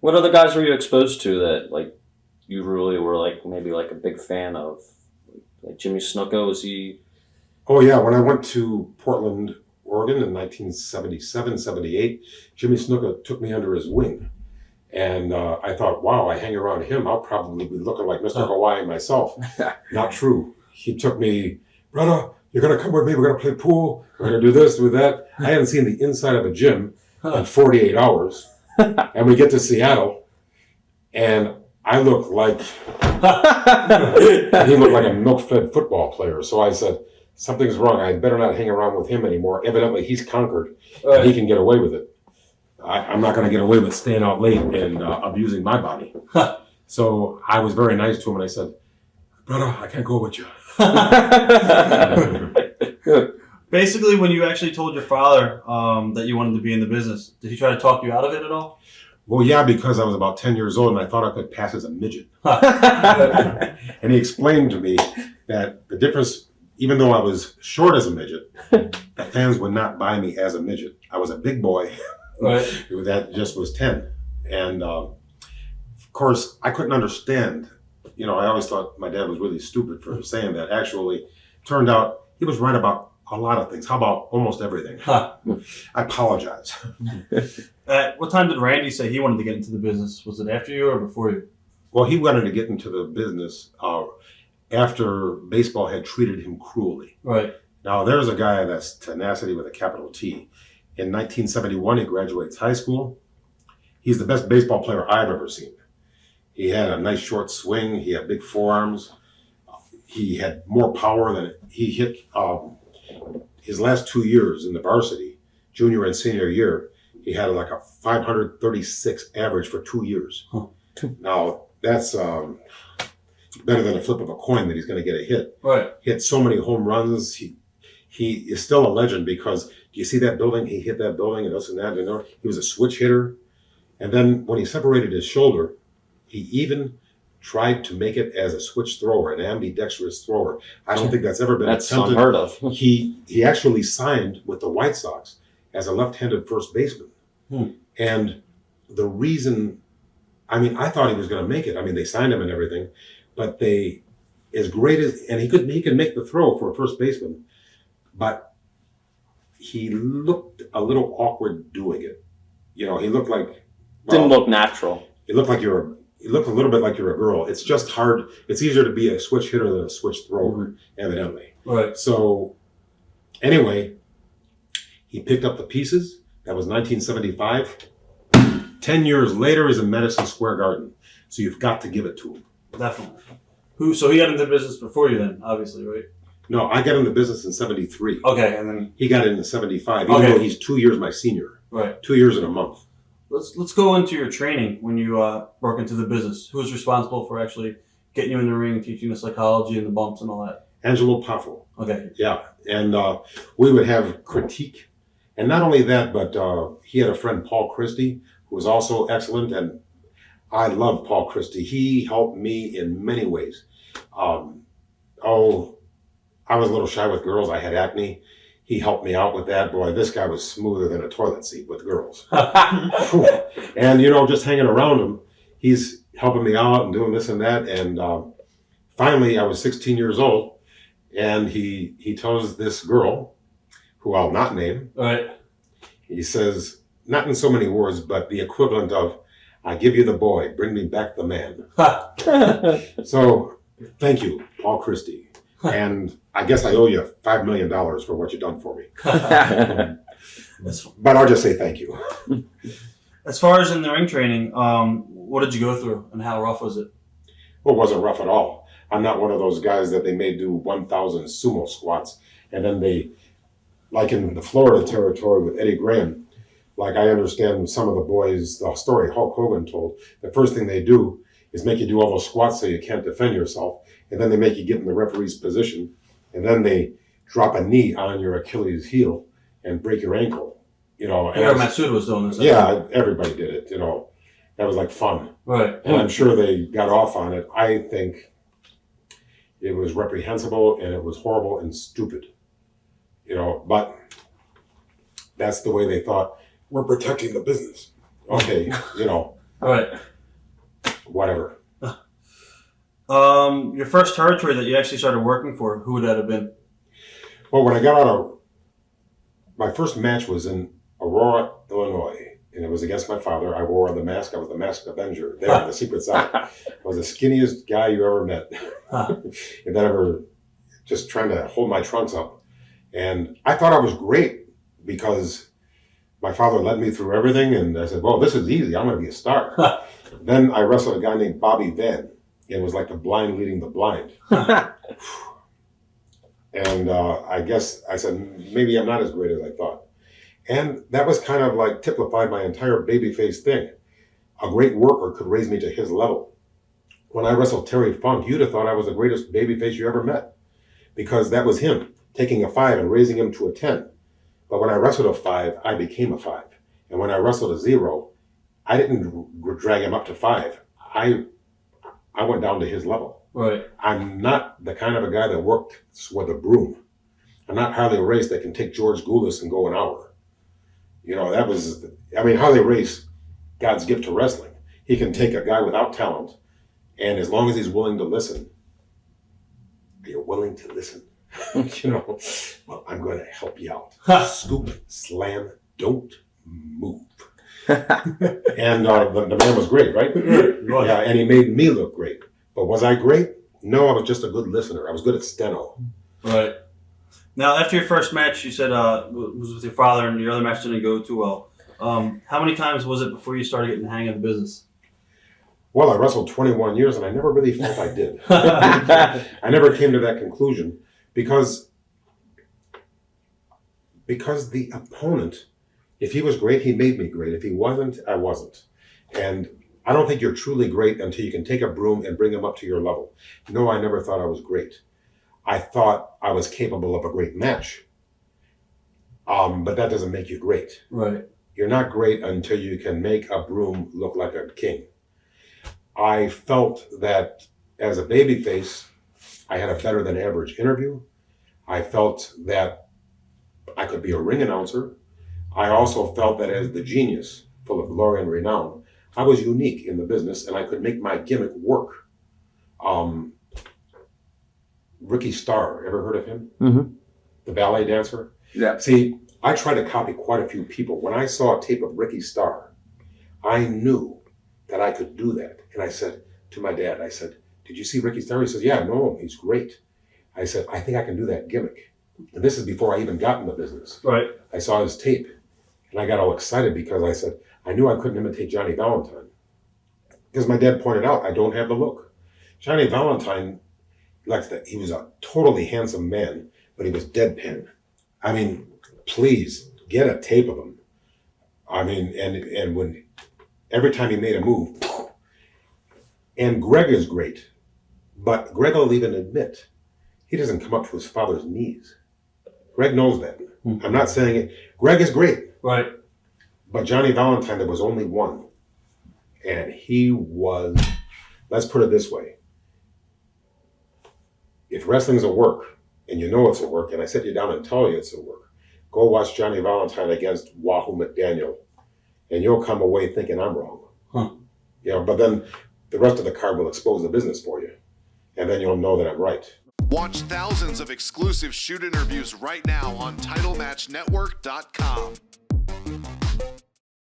What other guys were you exposed to that like you really were like maybe like a big fan of? Like Jimmy Snuka, was he? Oh yeah, when I went to Portland, Oregon in 1977, 78, Jimmy Snuka took me under his wing. And I thought, wow, I hang around him, I'll probably be looking like Mr. Hawaii myself. Not true. He took me, brother, you're going to come with me, we're going to play pool, we're going to do this, do that. I hadn't seen the inside of a gym in 48 hours. And we get to Seattle, and I look like, he looked like a milk-fed football player. So I said, something's wrong. I better not hang around with him anymore. Evidently, he's conquered, and he can get away with it. I'm not going to get away with staying out late and abusing my body. So I was very nice to him, and I said, brother, I can't go with you. Basically, when you actually told your father that you wanted to be in the business, did he try to talk you out of it at all? Well, yeah, because I was about 10 years old, and I thought I could pass as a midget. And he explained to me that the difference, even though I was short as a midget, the fans would not buy me as a midget. I was a big boy. Right. That just was 10. And of course, I couldn't understand. You know, I always thought my dad was really stupid for saying that. Actually, turned out he was right about a lot of things. How about almost everything? I apologize. At what time did Randy say he wanted to get into the business? Was it after you or before you? Well, he wanted to get into the business after baseball had treated him cruelly. Right. Now, there's a guy that's tenacity with a capital T. In 1971, he graduates high school. He's the best baseball player I've ever seen. He had a nice short swing. He had big forearms. He had more power than he hit. His last 2 years in the varsity, junior and senior year, he had like a 536 average for 2 years. Huh. Now, that's better than a flip of a coin that he's going to get a hit. Right. He hit so many home runs. He is still a legend because, do you see that building? He hit that building and this and that. You know, he was a switch hitter. And then when he separated his shoulder, he even tried to make it as a switch thrower, an ambidextrous thrower. I don't think that's ever been attempted. Unheard of. He actually signed with the White Sox as a left-handed first baseman. And the reason, I mean, I thought he was going to make it. I mean, they signed him and everything, but as great as, and he could make the throw for a first baseman, but he looked a little awkward doing it. You know, he looked like, Didn't look natural. It looked a little bit like you're a girl. It's just hard. It's easier to be a switch hitter than a switch thrower, evidently. Right. So, anyway, he picked up the pieces. That was 1975. 10 years later, he's in Madison Square Garden. So you've got to give it to him. Definitely. So he got into business before you then, obviously, right? No, I got into business in 73. Okay, and then He got into 75, even though he's 2 years my senior. Right. 2 years and a month. Let's go into your training when you broke into the business. Who was responsible for actually getting you in the ring, teaching the psychology and the bumps and all that? Angelo Poffo. Okay. Yeah, and we would have critique. And not only that, but he had a friend, Paul Christie, who was also excellent. And I love Paul Christie. He helped me in many ways. I was a little shy with girls. I had acne. He helped me out with that. Boy, this guy was smoother than a toilet seat with girls. And, you know, just hanging around him, he's helping me out and doing this and that. And finally, I was 16 years old, and he tells this girl, who I'll not name, Right. he says, not in so many words, but the equivalent of, I give you the boy, bring me back the man. So, thank you, Paul Christie. And I guess I owe you $5 million for what you've done for me. But I'll just say thank you. As far as in the ring training, what did you go through and how rough was it? Well, it wasn't rough at all. I'm not one of those guys that they made do 1,000 sumo squats. And then they, like in the Florida territory with Eddie Graham, like I understand some of the boys, the story Hulk Hogan told, the first thing they do is make you do all those squats so you can't defend yourself. And then they make you get in the referee's position. And then they drop a knee on your Achilles heel and break your ankle. You know, And Matsuda was doing this. Yeah, everybody did it. You know, that was like fun. Right. And I'm sure they got off on it. I think it was reprehensible and it was horrible and stupid. You know, but that's the way they thought. We're protecting the business. Okay, you know. Right. whatever. Your first territory that you actually started working for, who would that have been? Well, when I got out of my first match was in Aurora, Illinois, and it was against my father. I wore the mask. I was the Masked Avenger there on the Secret Side. I was the skinniest guy you ever met. And that ever just trying to hold my trunks up. And I thought I was great because my father led me through everything. And I said, well, this is easy. I'm going to be a star. Then I wrestled a guy named Bobby Van. It was like the blind leading the blind. And I guess I said, maybe I'm not as great as I thought. And that was kind of like typified my entire babyface thing. A great worker could raise me to his level. When I wrestled Terry Funk, you'd have thought I was the greatest babyface you ever met. Because that was him, taking a 5 and raising him to a 10. But when I wrestled a 5, I became a 5. And when I wrestled a 0, I didn't drag him up to 5. I went down to his level. Right. I'm not the kind of a guy that works with a broom. I'm not Harley Race that can take George Goulas and go an hour. You know, Harley Race, God's gift to wrestling. He can take a guy without talent, and as long as he's willing to listen, are you willing to listen? You know, well, I'm going to help you out. Scoop, slam, don't move. And the man was great, right? Yeah, and he made me look great. But was I great? No, I was just a good listener. I was good at steno. Right. Now, after your first match, you said was with your father, and your other match didn't go too well. How many times was it before you started getting the hang of the business? Well, I wrestled 21 years, and I never really felt I did. I never came to that conclusion because the opponent, if he was great, he made me great. If he wasn't, I wasn't. And I don't think you're truly great until you can take a broom and bring him up to your level. No, I never thought I was great. I thought I was capable of a great match. But that doesn't make you great. Right. You're not great until you can make a broom look like a king. I felt that as a babyface, I had a better than average interview. I felt that I could be a ring announcer. I also felt that as the genius, full of glory and renown, I was unique in the business and I could make my gimmick work. Ricky Starr, ever heard of him? Mm-hmm. The ballet dancer? Yeah. See, I tried to copy quite a few people. When I saw a tape of Ricky Starr, I knew that I could do that. And I said to my dad, I said, did you see Ricky Starr? He says, yeah, no, he's great. I said, I think I can do that gimmick. And this is before I even got in the business. Right. I saw his tape and I got all excited because I said, I knew I couldn't imitate Johnny Valentine. Because my dad pointed out, I don't have the look. Johnny Valentine, he was a totally handsome man, but he was deadpan. I mean, please get a tape of him. I mean, and when every time he made a move, and Greg is great, but Greg will even admit he doesn't come up to his father's knees. Greg knows that. I'm not saying it. Greg is great. Right. But Johnny Valentine, there was only one. And he was, let's put it this way. If wrestling's a work, and you know it's a work, and I sit you down and tell you it's a work, go watch Johnny Valentine against Wahoo McDaniel, and you'll come away thinking I'm wrong. Huh. You know, but then the rest of the card will expose the business for you, and then you'll know that I'm right. Watch thousands of exclusive shoot interviews right now on TitleMatchNetwork.com.